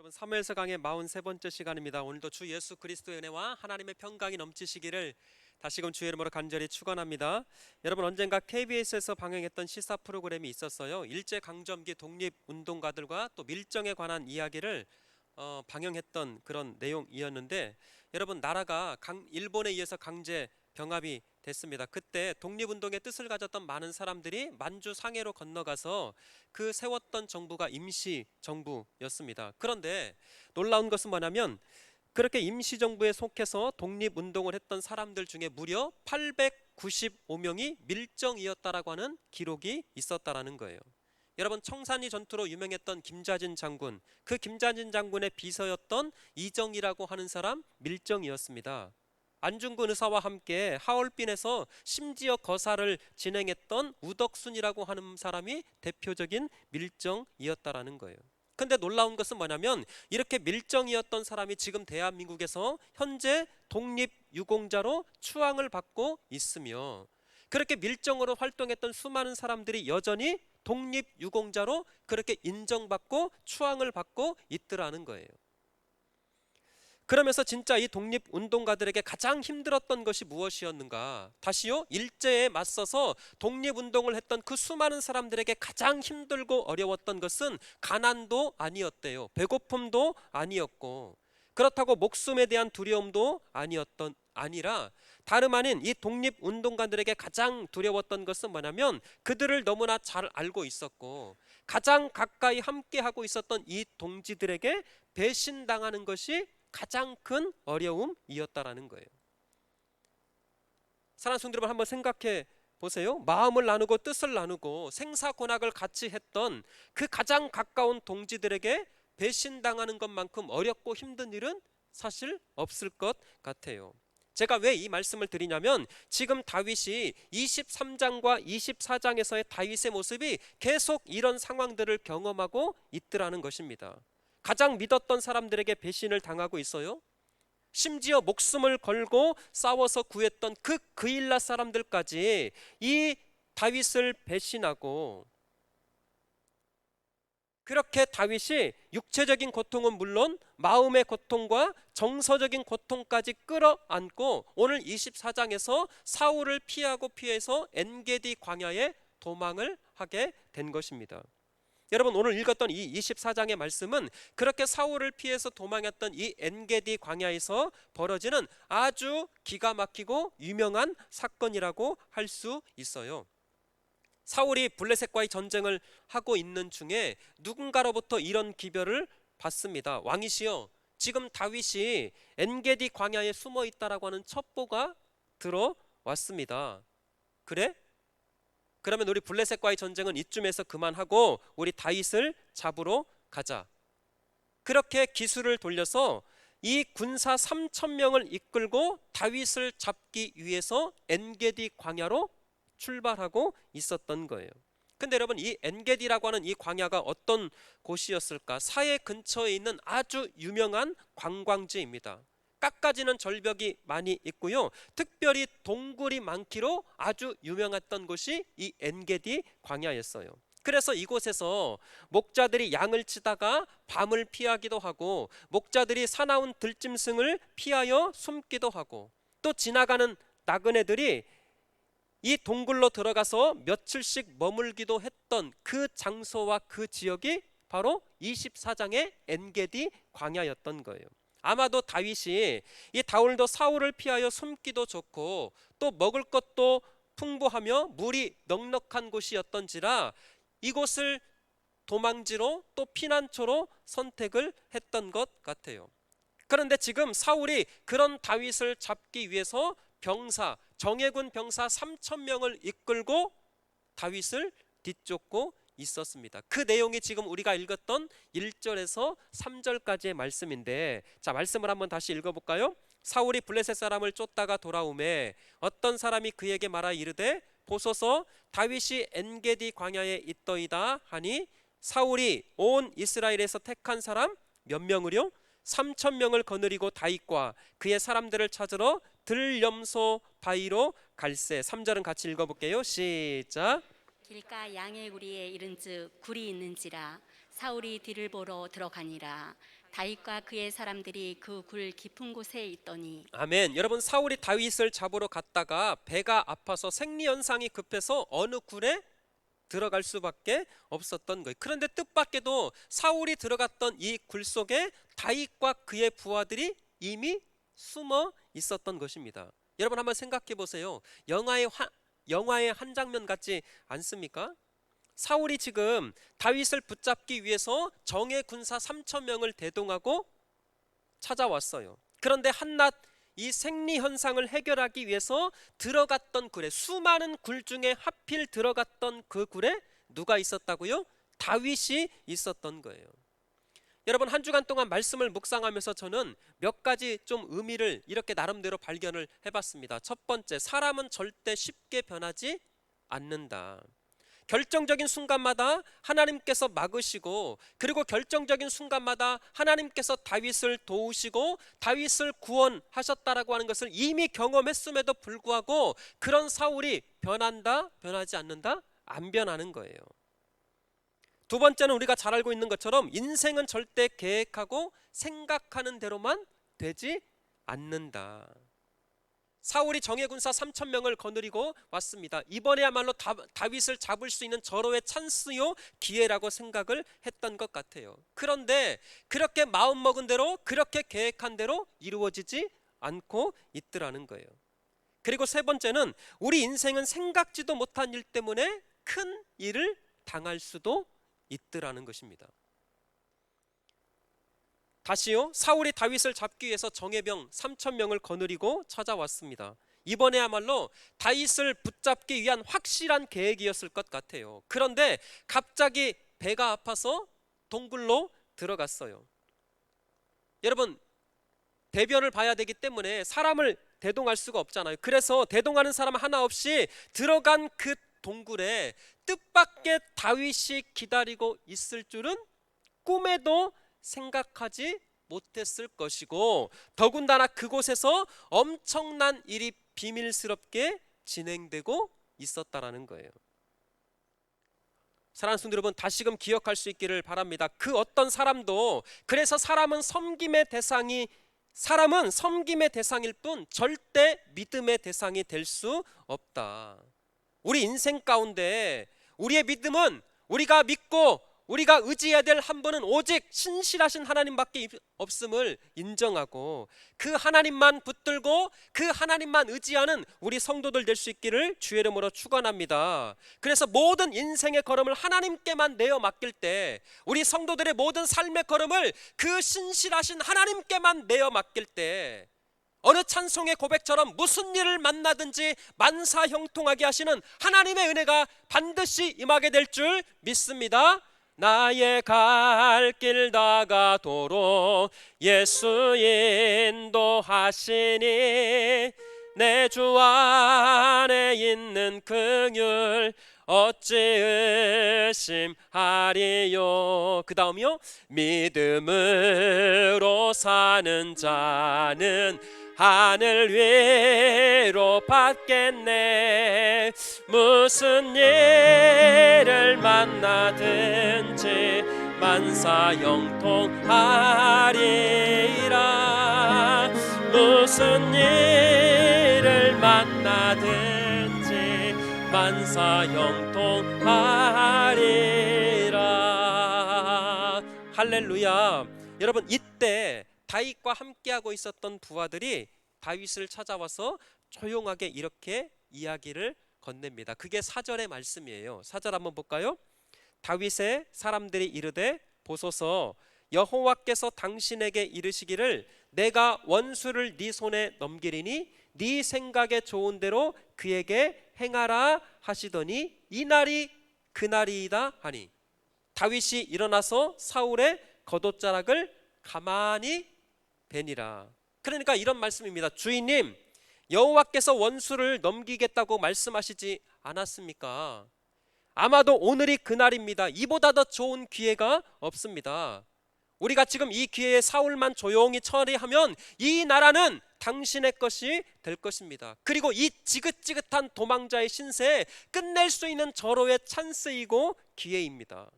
여러분 사무엘서 강의 43번째 시간입니다. 오늘도 주 예수 그리스도의 은혜와 하나님의 평강이 넘치시기를 다시금 주의 이름으로 간절히 축원합니다. 여러분 언젠가 KBS에서 방영했던 시사 프로그램이 있었어요. 일제강점기 독립운동가들과 또 밀정에 관한 이야기를 방영했던 그런 내용이었는데, 여러분 나라가 일본에 의해서 강제 병합이 됐습니다. 그때 독립운동의 뜻을 가졌던 많은 사람들이 만주 상해로 건너가서 그 세웠던 정부가 임시 정부였습니다. 그런데 놀라운 것은 뭐냐면, 그렇게 임시 정부에 속해서 독립운동을 했던 사람들 중에 무려 895명이 밀정이었다라고 하는 기록이 있었다라는 거예요. 여러분 청산리 전투로 유명했던 김자진 장군, 그 김자진 장군의 비서였던 이정이라고 하는 사람 밀정이었습니다. 안중근 의사와 함께 하얼빈에서 심지어 거사를 진행했던 우덕순이라고 하는 사람이 대표적인 밀정이었다라는 거예요. 근데 놀라운 것은 뭐냐면, 이렇게 밀정이었던 사람이 지금 대한민국에서 현재 독립유공자로 추앙을 받고 있으며, 그렇게 밀정으로 활동했던 수많은 사람들이 여전히 독립유공자로 그렇게 인정받고 추앙을 받고 있더라는 거예요. 그러면서 진짜 이 독립운동가들에게 가장 힘들었던 것이 무엇이었는가? 다시요, 일제에 맞서서 독립운동을 했던 그 수많은 사람들에게 가장 힘들고 어려웠던 것은 가난도 아니었대요. 배고픔도 아니었고, 그렇다고 목숨에 대한 두려움도 아니라 다름 아닌 이 독립운동가들에게 가장 두려웠던 것은 뭐냐면, 그들을 너무나 잘 알고 있었고 가장 가까이 함께하고 있었던 이 동지들에게 배신당하는 것이 가장 큰 어려움이었다라는 거예요. 사랑하는 성도 여러분, 한번 생각해 보세요. 마음을 나누고 뜻을 나누고 생사곤학을 같이 했던 그 가장 가까운 동지들에게 배신당하는 것만큼 어렵고 힘든 일은 사실 없을 것 같아요. 제가 왜 이 말씀을 드리냐면, 지금 다윗이 23장과 24장에서의 다윗의 모습이 계속 이런 상황들을 경험하고 있더라는 것입니다. 가장 믿었던 사람들에게 배신을 당하고 있어요. 심지어 목숨을 걸고 싸워서 구했던 그 그일라 사람들까지 이 다윗을 배신하고, 그렇게 다윗이 육체적인 고통은 물론 마음의 고통과 정서적인 고통까지 끌어안고 오늘 24장에서 사울을 피해서 엔게디 광야에 도망을 하게 된 것입니다. 여러분 오늘 읽었던 이 24장의 말씀은 그렇게 사울을 피해서 도망했던 이 엔게디 광야에서 벌어지는 아주 기가 막히고 유명한 사건이라고 할 수 있어요. 사울이 블레셋과의 전쟁을 하고 있는 중에 누군가로부터 이런 기별을 받습니다. 왕이시여, 지금 다윗이 엔게디 광야에 숨어 있다라고 하는 첩보가 들어왔습니다. 그래? 그러면 우리 블레셋과의 전쟁은 이쯤에서 그만하고 우리 다윗을 잡으러 가자. 그렇게 기술을 돌려서 이 군사 3,000명을 이끌고 다윗을 잡기 위해서 엔게디 광야로 출발하고 있었던 거예요. 근데 여러분, 이 엔게디라고 하는 이 광야가 어떤 곳이었을까? 사해 근처에 있는 아주 유명한 관광지입니다. 깎아지는 절벽이 많이 있고요, 특별히 동굴이 많기로 아주 유명했던 곳이 이 엔게디 광야였어요. 그래서 이곳에서 목자들이 양을 치다가 밤을 피하기도 하고, 목자들이 사나운 들짐승을 피하여 숨기도 하고, 또 지나가는 나그네들이 이 동굴로 들어가서 며칠씩 머물기도 했던 그 장소와 그 지역이 바로 24장의 엔게디 광야였던 거예요. 아마도 다윗이 이 다울도 사울을 피하여 숨기도 좋고 또 먹을 것도 풍부하며 물이 넉넉한 곳이었던지라 이곳을 도망지로 또 피난처로 선택을 했던 것 같아요. 그런데 지금 사울이 그런 다윗을 잡기 위해서 정예군 병사 3,000명을 이끌고 다윗을 뒤쫓고 있었습니다. 그 내용이 지금 우리가 읽었던 1절에서 3절까지의 말씀인데, 자, 말씀을 한번 다시 읽어볼까요? 사울이 블레셋 사람을 쫓다가 돌아오매 어떤 사람이 그에게 말하 이르되 보소서 다윗이 엔게디 광야에 있더이다 하니, 사울이 온 이스라엘에서 택한 사람 몇 명으로? 3,000명을 거느리고 다윗과 그의 사람들을 찾으러 들염소 바위로 갈새. 3절은 같이 읽어볼게요. 시작. 길가 양의 구리에 이른즉 굴이 있는지라 사울이 뒤를 보러 들어가니라. 다윗과 그의 사람들이 그 굴 깊은 곳에 있더니 아멘. 여러분, 사울이 다윗을 잡으러 갔다가 배가 아파서 생리현상이 급해서 어느 굴에 들어갈 수밖에 없었던 거예요. 그런데 뜻밖에도 사울이 들어갔던 이 굴 속에 다윗과 그의 부하들이 이미 숨어 있었던 것입니다. 여러분, 한번 생각해 보세요. 영화의 한 장면 같지 않습니까? 사울이 지금 다윗을 붙잡기 위해서 정예 군사 3,000명을 대동하고 찾아왔어요. 그런데 한낱 이 생리 현상을 해결하기 위해서 들어갔던 굴에, 수많은 굴 중에 하필 들어갔던 그 굴에 누가 있었다고요? 다윗이 있었던 거예요. 여러분, 한 주간 동안 말씀을 묵상하면서 저는 몇 가지 좀 의미를 이렇게 나름대로 발견을 해봤습니다. 첫 번째, 사람은 절대 쉽게 변하지 않는다. 결정적인 순간마다 하나님께서 막으시고, 그리고 결정적인 순간마다 하나님께서 다윗을 도우시고 다윗을 구원하셨다라고 하는 것을 이미 경험했음에도 불구하고 그런 사울이 변한다? 변하지 않는다? 안 변하는 거예요. 두 번째는 우리가 잘 알고 있는 것처럼 인생은 절대 계획하고 생각하는 대로만 되지 않는다. 사울이 정예군사 3,000명을 거느리고 왔습니다. 이번에야말로 다윗을 잡을 수 있는 절호의 찬스요, 기회라고 생각을 했던 것 같아요. 그런데 그렇게 마음먹은 대로, 그렇게 계획한 대로 이루어지지 않고 있더라는 거예요. 그리고 세 번째는 우리 인생은 생각지도 못한 일 때문에 큰 일을 당할 수도 있더라는 것입니다. 다시요, 사울이 다윗을 잡기 위해서 정예병 3,000명을 거느리고 찾아왔습니다. 이번에야말로 다윗을 붙잡기 위한 확실한 계획이었을 것 같아요. 그런데 갑자기 배가 아파서 동굴로 들어갔어요. 여러분, 대변을 봐야 되기 때문에 사람을 대동할 수가 없잖아요. 그래서 대동하는 사람 하나 없이 들어간 그 동굴에 뜻밖의 다윗이 기다리고 있을 줄은 꿈에도 생각하지 못했을 것이고, 더군다나 그곳에서 엄청난 일이 비밀스럽게 진행되고 있었다라는 거예요. 사랑하는 성도 여러분, 다시금 기억할 수 있기를 바랍니다. 그 어떤 사람도, 그래서 사람은 섬김의 대상일 뿐 절대 믿음의 대상이 될 수 없다. 우리 인생 가운데 우리의 믿음은, 우리가 믿고 우리가 의지해야 될 한 분은 오직 신실하신 하나님밖에 없음을 인정하고 그 하나님만 붙들고 그 하나님만 의지하는 우리 성도들 될 수 있기를 주의 이름으로 축원합니다. 그래서 모든 인생의 걸음을 하나님께만 내어 맡길 때, 우리 성도들의 모든 삶의 걸음을 그 신실하신 하나님께만 내어 맡길 때, 어느 찬송의 고백처럼 무슨 일을 만나든지 만사형통하게 하시는 하나님의 은혜가 반드시 임하게 될 줄 믿습니다. 나의 갈 길 다가도록 예수 인도하시니 내 주 안에 있는 긍휼 어찌 의심하리요. 그 다음이요, 믿음으로 사는 자는 하늘 위로 받겠네. 무슨 일을 만나든지 만사형통하리라. 무슨 일을 만나든지 만사형통하리라. 할렐루야. 여러분, 이때 다윗과 함께하고 있었던 부하들이 다윗을 찾아와서 조용하게 이렇게 이야기를 건넵니다. 그게 4절의 말씀이에요. 4절 한번 볼까요? 다윗의 사람들이 이르되 보소서, 여호와께서 당신에게 이르시기를 내가 원수를 네 손에 넘기리니 네 생각에 좋은 대로 그에게 행하라 하시더니 이날이 그날이다 하니, 다윗이 일어나서 사울의 겉옷자락을 가만히 베니라. 그러니까 이런 말씀입니다. 주인님, 여호와께서 원수를 넘기겠다고 말씀하시지 않았습니까? 아마도 오늘이 그날입니다. 이보다 더 좋은 기회가 없습니다. 우리가 지금 이 기회에 사울만 조용히 처리하면 이 나라는 당신의 것이 될 것입니다. 그리고 이 지긋지긋한 도망자의 신세에 끝낼 수 있는 절호의 찬스이고 기회입니다.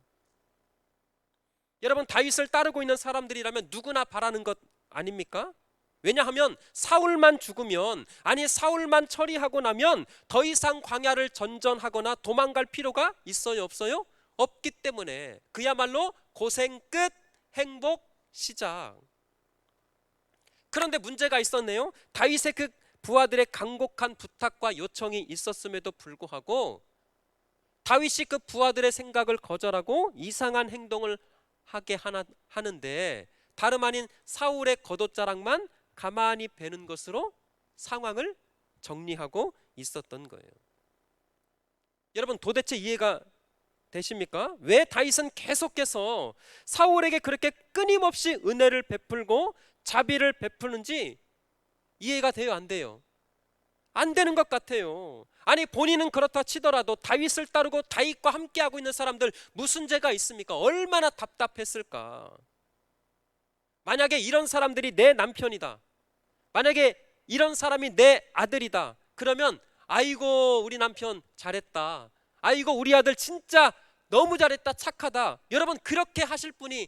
여러분, 다윗을 따르고 있는 사람들이라면 누구나 바라는 것 아닙니까? 왜냐하면 사울만 죽으면, 아니 사울만 처리하고 나면 더 이상 광야를 전전하거나 도망갈 필요가 있어요, 없어요? 없기 때문에 그야말로 고생 끝, 행복 시작. 그런데 문제가 있었네요. 다윗의 그 부하들의 간곡한 부탁과 요청이 있었음에도 불구하고 다윗이 그 부하들의 생각을 거절하고 이상한 행동을 하게 하는데, 다름 아닌 사울의 겉옷자락만 가만히 베는 것으로 상황을 정리하고 있었던 거예요. 여러분, 도대체 이해가 되십니까? 왜 다윗은 계속해서 사울에게 그렇게 끊임없이 은혜를 베풀고 자비를 베푸는지 이해가 돼요, 안 돼요? 안 되는 것 같아요. 아니, 본인은 그렇다 치더라도 다윗을 따르고 다윗과 함께하고 있는 사람들 무슨 죄가 있습니까? 얼마나 답답했을까. 만약에 이런 사람들이 내 남편이다, 만약에 이런 사람이 내 아들이다, 그러면 아이고 우리 남편 잘했다, 아이고 우리 아들 진짜 너무 잘했다, 착하다. 여러분, 그렇게 하실 분이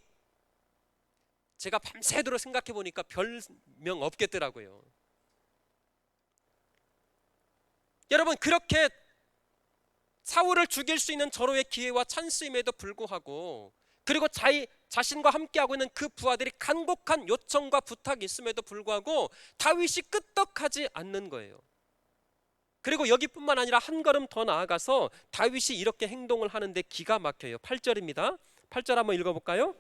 제가 밤새도록 생각해 보니까 별명 없겠더라고요. 여러분, 그렇게 사울을 죽일 수 있는 절호의 기회와 찬스임에도 불구하고, 그리고 자신과 함께하고 있는 그 부하들이 간곡한 요청과 부탁이 있음에도 불구하고 다윗이 끄떡하지 않는 거예요. 그리고 여기뿐만 아니라 한 걸음 더 나아가서 다윗이 이렇게 행동을 하는데 기가 막혀요. 8절입니다. 8절 한번 읽어볼까요?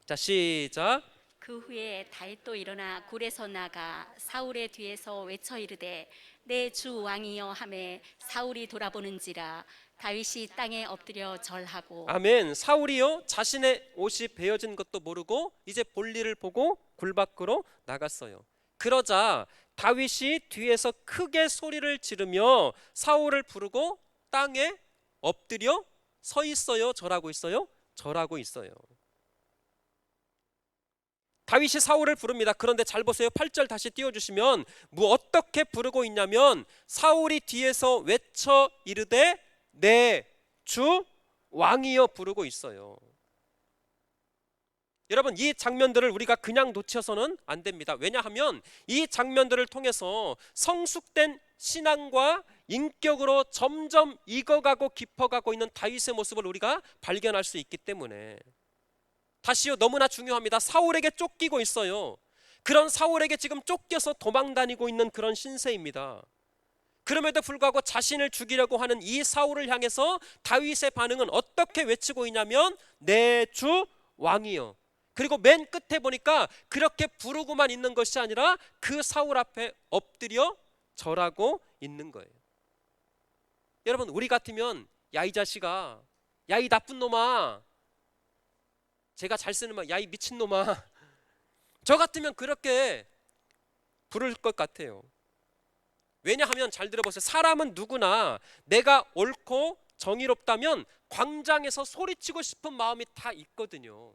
자, 시작. 그 후에 다윗도 일어나 굴에서 나가 사울의 뒤에서 외쳐 이르되 내 주 왕이여 하매 사울이 돌아보는지라 다윗이 땅에 엎드려 절하고. 아멘. 사울이요 자신의 옷이 베어진 것도 모르고 이제 볼일을 보고 굴 밖으로 나갔어요. 그러자 다윗이 뒤에서 크게 소리를 지르며 사울을 부르고 땅에 엎드려 서 있어요, 절하고 있어요? 절하고 있어요. 다윗이 사울을 부릅니다. 그런데 잘 보세요. 8절 다시 띄워주시면 어떻게 부르고 있냐면 사울이 뒤에서 외쳐 이르되 내 주 왕이여 부르고 있어요. 여러분, 이 장면들을 우리가 그냥 놓쳐서는 안 됩니다. 왜냐하면 이 장면들을 통해서 성숙된 신앙과 인격으로 점점 익어가고 깊어가고 있는 다윗의 모습을 우리가 발견할 수 있기 때문에. 다시요, 너무나 중요합니다. 사울에게 쫓기고 있어요. 그런 사울에게 지금 쫓겨서 도망다니고 있는 그런 신세입니다. 그럼에도 불구하고 자신을 죽이려고 하는 이 사울을 향해서 다윗의 반응은 어떻게 외치고 있냐면 내 주 왕이여. 그리고 맨 끝에 보니까 그렇게 부르고만 있는 것이 아니라 그 사울 앞에 엎드려 절하고 있는 거예요. 여러분, 우리 같으면 야 이 자식아, 야 이 나쁜 놈아, 제가 잘 쓰는 말, 야 이 미친놈아, 저 같으면 그렇게 부를 것 같아요. 왜냐하면 잘 들어보세요. 사람은 누구나 내가 옳고 정의롭다면 광장에서 소리치고 싶은 마음이 다 있거든요.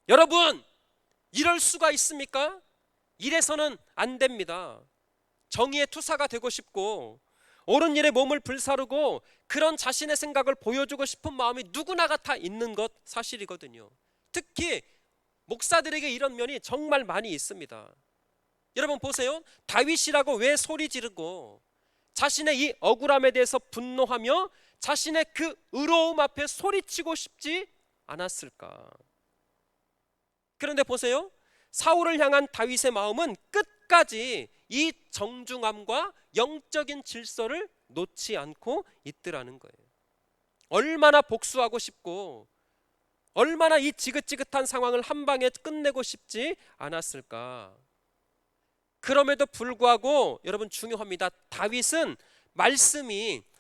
여러분, 이럴 수가 있습니까? 이래서는 안 됩니다. 정의의 투사가 되고 싶고 옳은 일에 몸을 불사르고 그런 자신의 생각을 보여주고 싶은 마음이 누구나가 다 있는 것 사실이거든요. 특히 목사들에게 이런 면이 정말 많이 있습니다. 여러분 보세요. 다윗이라고 왜 소리 지르고 자신의 이 억울함에 대해서 분노하며 자신의 그 의로움 앞에 소리치고 싶지 않았을까? 그런데 보세요. 사울을 향한 다윗의 마음은 끝까지 이 정중함과 영적인 질서를 놓지 않고 있더라는 거예요. 얼마나 복수하고 싶고 얼마나 이 지긋지긋한 상황을 한 방에 끝내고 싶지 않았을까? 그럼에도 불구하고 여러분 중요합니다. 다윗은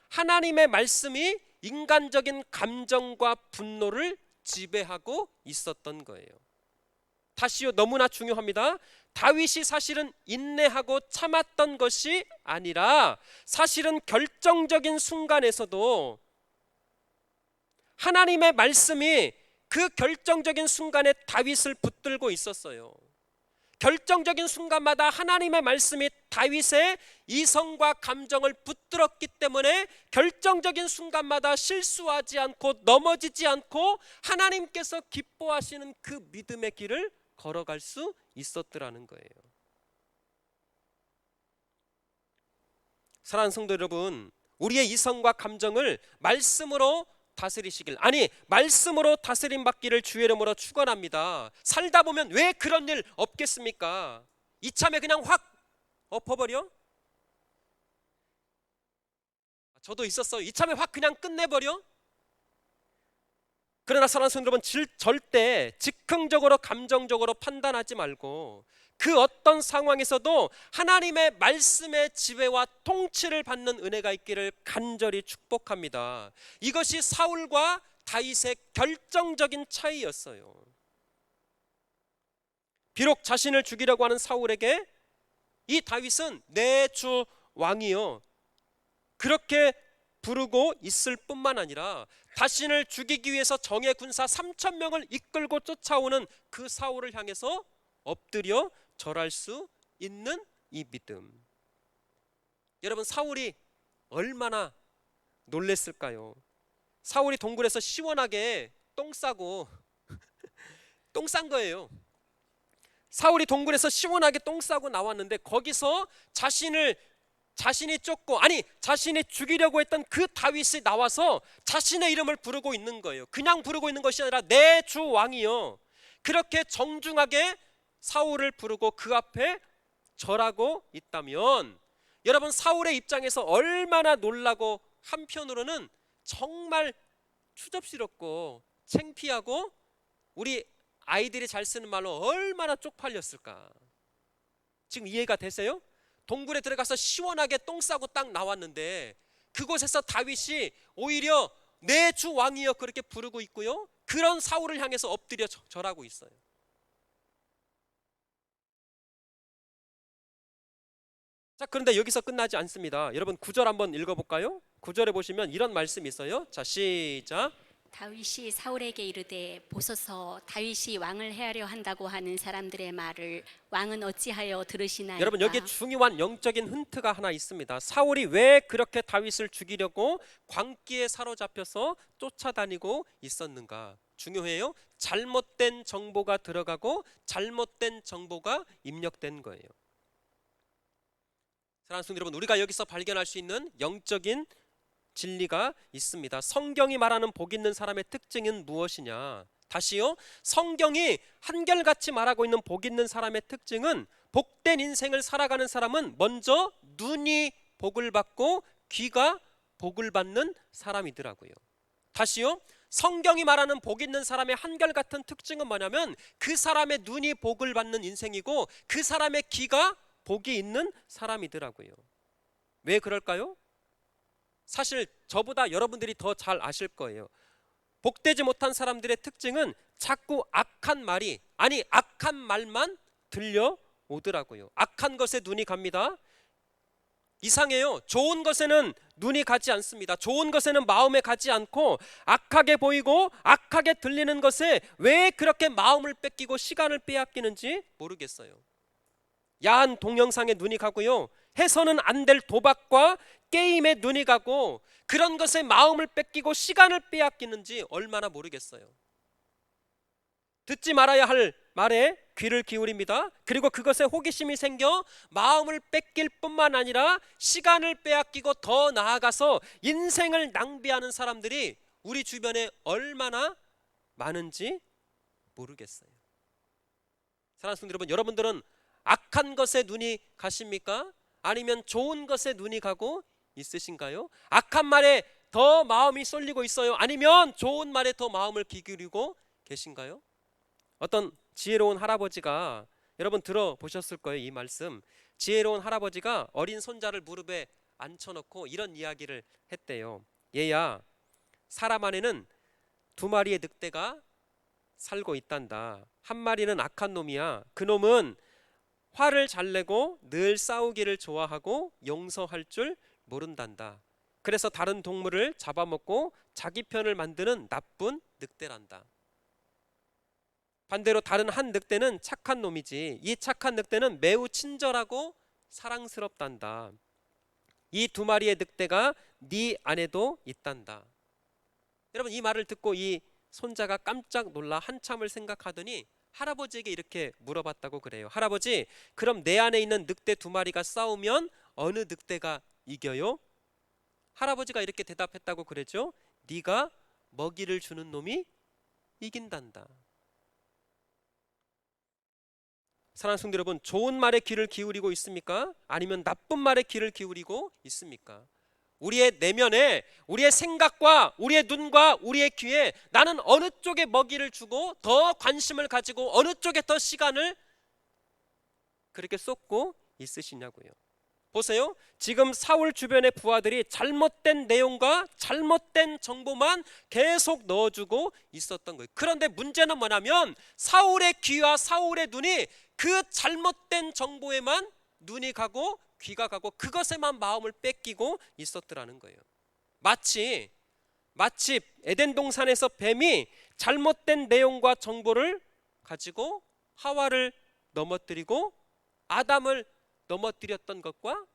하나님의 말씀이 인간적인 감정과 분노를 지배하고 있었던 거예요. 다시요, 너무나 중요합니다. 다윗이 사실은 인내하고 참았던 것이 아니라 사실은 결정적인 순간에서도 하나님의 말씀이 그 결정적인 순간에 다윗을 붙들고 있었어요. 결정적인 순간마다 하나님의 말씀이 다윗의 이성과 감정을 붙들었기 때문에 결정적인 순간마다 실수하지 않고 넘어지지 않고 하나님께서 기뻐하시는 그 믿음의 길을 걸어갈 수 있었더라는 거예요. 사랑하는 성도 여러분, 우리의 이성과 감정을 말씀으로 다스리시길, 아니 말씀으로 다스림 받기를 주의 이름으로 축원합니다. 살다 보면 왜 그런 일 없겠습니까? 이참에 그냥 확 엎어버려? 저도 있었어요. 이참에 확 그냥 끝내버려? 그러나 사랑하는 성도 여러분, 절대 즉흥적으로 감정적으로 판단하지 말고 그 어떤 상황에서도 하나님의 말씀의 지배와 통치를 받는 은혜가 있기를 간절히 축복합니다. 이것이 사울과 다윗의 결정적인 차이였어요. 비록 자신을 죽이려고 하는 사울에게 이 다윗은 내 주 왕이요 그렇게 부르고 있을 뿐만 아니라 자신을 죽이기 위해서 정예 군사 3,000명을 이끌고 쫓아오는 그 사울을 향해서 엎드려 절할 수 있는 이 믿음. 여러분, 사울이 얼마나 놀랬을까요? 사울이 동굴에서 시원하게 똥 싸고 똥 싼 거예요. 사울이 동굴에서 시원하게 똥 싸고 나왔는데 거기서 자신이 쫓고, 아니 자신이 죽이려고 했던 그 다윗이 나와서 자신의 이름을 부르고 있는 거예요. 그냥 부르고 있는 것이 아니라 내 주 왕이요, 그렇게 정중하게 사울을 부르고 그 앞에 절하고 있다면 여러분, 사울의 입장에서 얼마나 놀라고 한편으로는 정말 추접스럽고 창피하고 우리 아이들이 잘 쓰는 말로 얼마나 쪽팔렸을까. 지금 이해가 되세요? 동굴에 들어가서 시원하게 똥 싸고 딱 나왔는데 그곳에서 다윗이 오히려 내 주 왕이여 그렇게 부르고 있고요, 그런 사울을 향해서 엎드려 절하고 있어요. 자, 그런데 여기서 끝나지 않습니다. 여러분 9절 한번 읽어볼까요? 9절에 보시면 이런 말씀이 있어요. 자, 시작. 다윗이 사울에게 이르되 보소서, 다윗이 왕을 해하려 한다고 하는 사람들의 말을 왕은 어찌하여 들으시나이까? 여러분, 여기 중요한 영적인 힌트가 하나 있습니다. 사울이 왜 그렇게 다윗을 죽이려고 광기에 사로잡혀서 쫓아다니고 있었는가? 중요해요. 잘못된 정보가 들어가고 잘못된 정보가 입력된 거예요. 사랑하는 성도 여러분, 우리가 여기서 발견할 수 있는 영적인 진리가 있습니다. 성경이 말하는 복 있는 사람의 특징은 무엇이냐? 다시요, 성경이 한결같이 말하고 있는 복 있는 사람의 특징은, 복된 인생을 살아가는 사람은 먼저 눈이 복을 받고 귀가 복을 받는 사람이더라고요. 다시요, 성경이 말하는 복 있는 사람의 한결같은 특징은 뭐냐면 그 사람의 눈이 복을 받는 인생이고 그 사람의 귀가 복이 있는 사람이더라고요. 왜 그럴까요? 사실 저보다 여러분들이 더 잘 아실 거예요. 복되지 못한 사람들의 특징은 자꾸 악한 말이, 아니 악한 말만 들려오더라고요. 악한 것에 눈이 갑니다. 이상해요. 좋은 것에는 눈이 가지 않습니다. 좋은 것에는 마음에 가지 않고 악하게 보이고 악하게 들리는 것에 왜 그렇게 마음을 뺏기고 시간을 빼앗기는지 모르겠어요. 야한 동영상에 눈이 가고요, 해서는 안 될 도박과 게임에 눈이 가고 그런 것에 마음을 뺏기고 시간을 빼앗기는지 얼마나 모르겠어요. 듣지 말아야 할 말에 귀를 기울입니다. 그리고 그것에 호기심이 생겨 마음을 뺏길 뿐만 아니라 시간을 빼앗기고 더 나아가서 인생을 낭비하는 사람들이 우리 주변에 얼마나 많은지 모르겠어요. 사랑하는 성도 여러분, 여러분들은 악한 것에 눈이 가십니까? 아니면 좋은 것에 눈이 가고 있으신가요? 악한 말에 더 마음이 쏠리고 있어요? 아니면 좋은 말에 더 마음을 기울이고 계신가요? 어떤 지혜로운 할아버지가, 여러분 들어보셨을 거예요, 이 말씀. 지혜로운 할아버지가 어린 손자를 무릎에 앉혀놓고 이런 이야기를 했대요. 얘야, 사람 안에는 2마리의 늑대가 살고 있단다. 한 마리는 악한 놈이야. 그 놈은 화를 잘 내고 늘 싸우기를 좋아하고 용서할 줄 모른단다. 그래서 다른 동물을 잡아먹고 자기 편을 만드는 나쁜 늑대란다. 반대로 다른 한 늑대는 착한 놈이지 이 착한 늑대는 매우 친절하고 사랑스럽단다. 이 두 마리의 늑대가 네 안에도 있단다. 여러분 이 말을 듣고 이 손자가 깜짝 놀라 한참을 생각하더니 할아버지에게 이렇게 물어봤다고 그래요. 할아버지, 그럼 내 안에 있는 늑대 두 마리가 싸우면 어느 늑대가 이겨요? 할아버지가 이렇게 대답했다고 그랬죠. 네가 먹이를 주는 놈이 이긴단다. 사랑하는 성도 여러분, 좋은 말에 귀를 기울이고 있습니까? 아니면 나쁜 말에 귀를 기울이고 있습니까? 우리의 내면에, 우리의 생각과 우리의 눈과 우리의 귀에 나는 어느 쪽에 먹이를 주고 더 관심을 가지고 어느 쪽에 더 시간을 그렇게 쏟고 있으시냐고요. 보세요. 지금 사울 주변의 부하들이 잘못된 내용과 잘못된 정보만 계속 넣어주고 있었던 거예요. 그런데 문제는 뭐냐면 사울의 귀와 사울의 눈이 그 잘못된 정보에만 눈이 가고 귀가 가고 그것에만 마음을 뺏기고 있었더라는 거예요. 마치 에덴 동산에서 뱀이 잘못된 내용과 정보를 가지고 하와를 넘어뜨리고 아담을 넘어뜨렸던 것과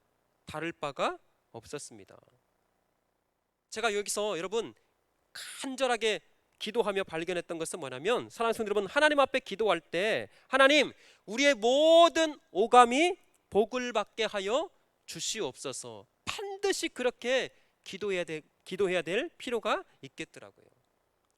다를 바가 없었습니다. 제가 여기서 여러분 간절하게 기도하며 발견했던 것은 뭐냐면, 사랑하는 성도 여러분, 하나님 앞에 기도할 때 하나님, 우리의 모든 오감이 복을 받게 하여 주시옵소서, 반드시 그렇게 기도해야 될 필요가 있겠더라고요.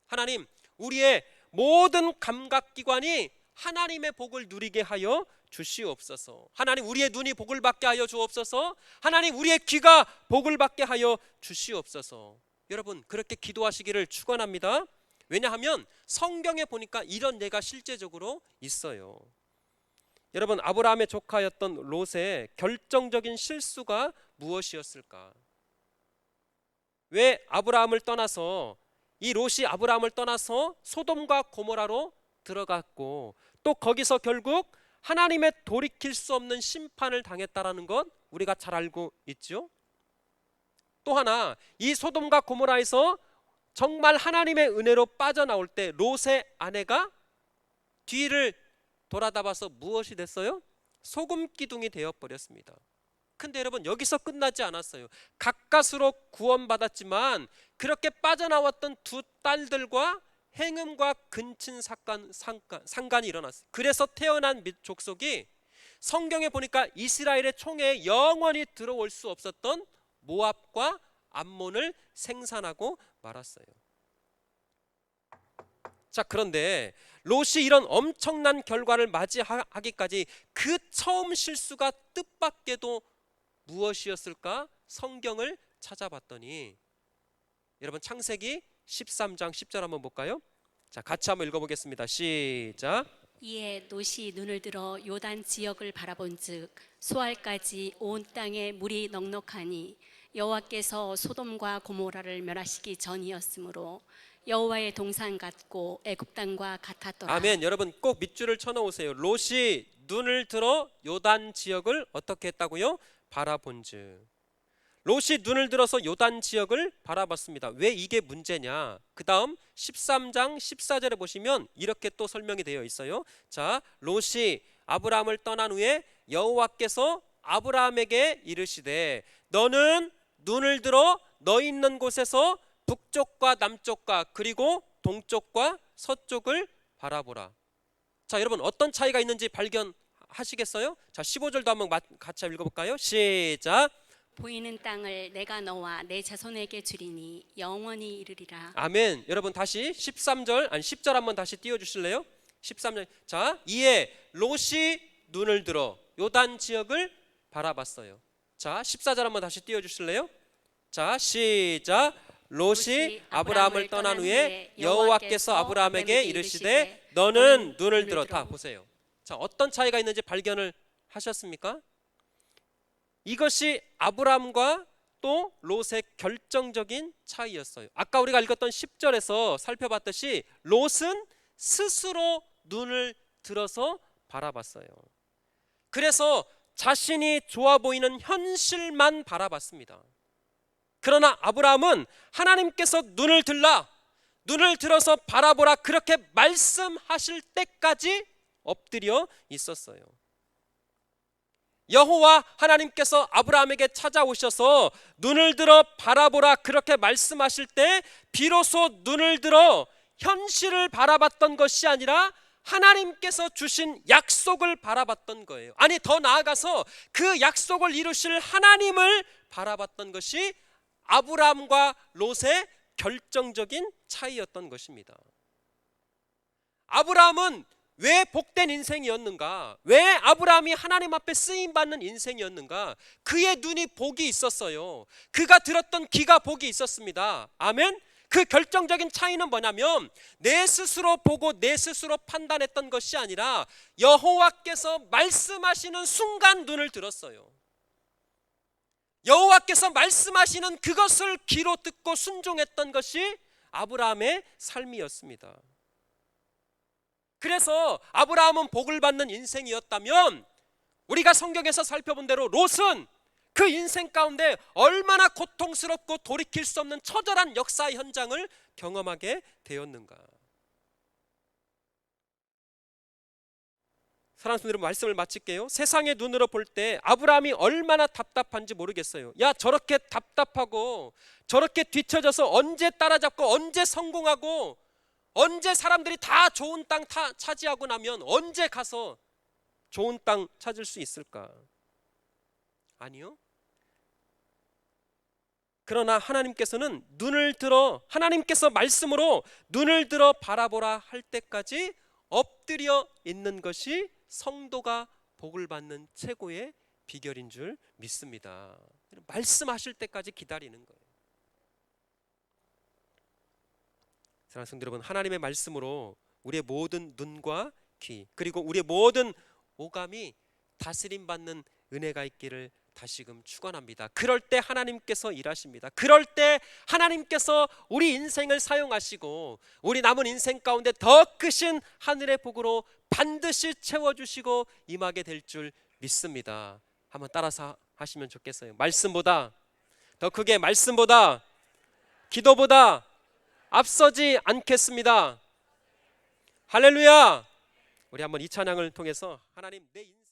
하나님, 우리의 모든 감각기관이 하나님의 복을 누리게 하여 주시옵소서. 하나님, 우리의 눈이 복을 받게 하여 주옵소서. 하나님, 우리의 귀가 복을 받게 하여 주시옵소서. 여러분 그렇게 기도하시기를 축원합니다. 왜냐하면 성경에 보니까 이런 예가 실제적으로 있어요. 여러분, 아브라함의 조카였던 롯의 결정적인 실수가 무엇이었을까? 왜 아브라함을 떠나서 이 롯이 아브라함을 떠나서 소돔과 고모라로 들어갔고 또 거기서 결국 하나님의 돌이킬 수 없는 심판을 당했다라는 것 우리가 잘 알고 있죠. 또 하나, 이 소돔과 고모라에서 정말 하나님의 은혜로 빠져나올 때 롯의 아내가 뒤를 돌아다봐서 무엇이 됐어요? 소금 기둥이 되어버렸습니다. 근데 여러분 여기서 끝나지 않았어요. 가까스로 구원받았지만 그렇게 빠져나왔던 두 딸들과 행음과 근친 상간이 일어났어요. 그래서 태어난 족속이 성경에 보니까 이스라엘의 총회에 영원히 들어올 수 없었던 모압과 암몬을 생산하고 말았어요. 자, 그런데 롯이 이런 엄청난 결과를 맞이하기까지 그 처음 실수가 뜻밖에도 무엇이었을까? 성경을 찾아봤더니 여러분 창세기 13장 10절 한번 볼까요? 자, 같이 한번 읽어보겠습니다. 시작. 이에 롯이 눈을 들어 요단 지역을 바라본즉 소알까지 온 땅에 물이 넉넉하니 여호와께서 소돔과 고모라를 멸하시기 전이었으므로 여호와의 동산 같고 애굽 땅과 같았더라. 아멘. 여러분 꼭 밑줄을 쳐놓으세요. 롯이 눈을 들어 요단 지역을 어떻게 했다고요? 바라본즉. 롯이 눈을 들어서 요단 지역을 바라봤습니다. 왜 이게 문제냐? 그 다음 13장 14절에 보시면 이렇게 또 설명이 되어 있어요. 자, 롯이 아브라함을 떠난 후에 여호와께서 아브라함에게 이르시되 너는 눈을 들어 너 있는 곳에서 북쪽과 남쪽과 그리고 동쪽과 서쪽을 바라보라. 자, 여러분 어떤 차이가 있는지 발견하시겠어요? 자, 15절도 한번 같이 읽어볼까요? 시작. 보이는 땅을 내가 너와 내 자손에게 주리니 영원히 이르리라. 아멘. 여러분 다시 13절 아니 10절 한번 다시 띄워주실래요? 13절. 자, 이에 롯이 눈을 들어 요단 지역을 바라봤어요. 자, 14절 한번 다시 띄워주실래요? 자, 시작. 롯이 아브라함을 떠난 후에 여호와께서 아브라함에게 이르시되 너는 눈을 들어. 다 보세요. 자, 어떤 차이가 있는지 발견을 하셨습니까? 이것이 아브라함과 또 롯의 결정적인 차이였어요. 아까 우리가 읽었던 10절에서 살펴봤듯이 롯은 스스로 눈을 들어서 바라봤어요. 그래서 자신이 좋아 보이는 현실만 바라봤습니다. 그러나 아브라함은 하나님께서 눈을 들라, 눈을 들어서 바라보라 그렇게 말씀하실 때까지 엎드려 있었어요. 여호와 하나님께서 아브라함에게 찾아오셔서 눈을 들어 바라보라 그렇게 말씀하실 때 비로소 눈을 들어 현실을 바라봤던 것이 아니라 하나님께서 주신 약속을 바라봤던 거예요. 아니, 더 나아가서 그 약속을 이루실 하나님을 바라봤던 것이 아브라함과 롯의 결정적인 차이였던 것입니다. 아브라함은 왜 복된 인생이었는가? 왜 아브라함이 하나님 앞에 쓰임받는 인생이었는가? 그의 눈이 복이 있었어요. 그가 들었던 귀가 복이 있었습니다. 아멘? 그 결정적인 차이는 뭐냐면 내 스스로 보고 내 스스로 판단했던 것이 아니라 여호와께서 말씀하시는 순간 눈을 들었어요. 여호와께서 말씀하시는 그것을 귀로 듣고 순종했던 것이 아브라함의 삶이었습니다. 그래서 아브라함은 복을 받는 인생이었다면 우리가 성경에서 살펴본 대로 롯은 그 인생 가운데 얼마나 고통스럽고 돌이킬 수 없는 처절한 역사 현장을 경험하게 되었는가. 사랑하는 분들은 말씀을 마칠게요. 세상의 눈으로 볼 때 아브라함이 얼마나 답답한지 모르겠어요. 야, 저렇게 답답하고 저렇게 뒤처져서 언제 따라잡고 언제 성공하고 언제 사람들이 다 좋은 땅 차지하고 나면 언제 가서 좋은 땅 찾을 수 있을까? 아니요. 그러나 하나님께서는 하나님께서 말씀으로 눈을 들어 바라보라 할 때까지 엎드려 있는 것이 성도가 복을 받는 최고의 비결인 줄 믿습니다. 말씀하실 때까지 기다리는 거예요. 사랑하는 성도 여러분, 하나님의 말씀으로 우리의 모든 눈과 귀 그리고 우리의 모든 오감이 다스림 받는 은혜가 있기를 다시금 축원합니다. 그럴 때 하나님께서 일하십니다. 그럴 때 하나님께서 우리 인생을 사용하시고 우리 남은 인생 가운데 더 크신 하늘의 복으로 반드시 채워주시고 임하게 될 줄 믿습니다. 한번 따라서 하시면 좋겠어요. 말씀보다 더 크게, 말씀보다 기도보다 앞서지 않겠습니다. 할렐루야. 우리 한번 이 찬양을 통해서 하나님 내 인생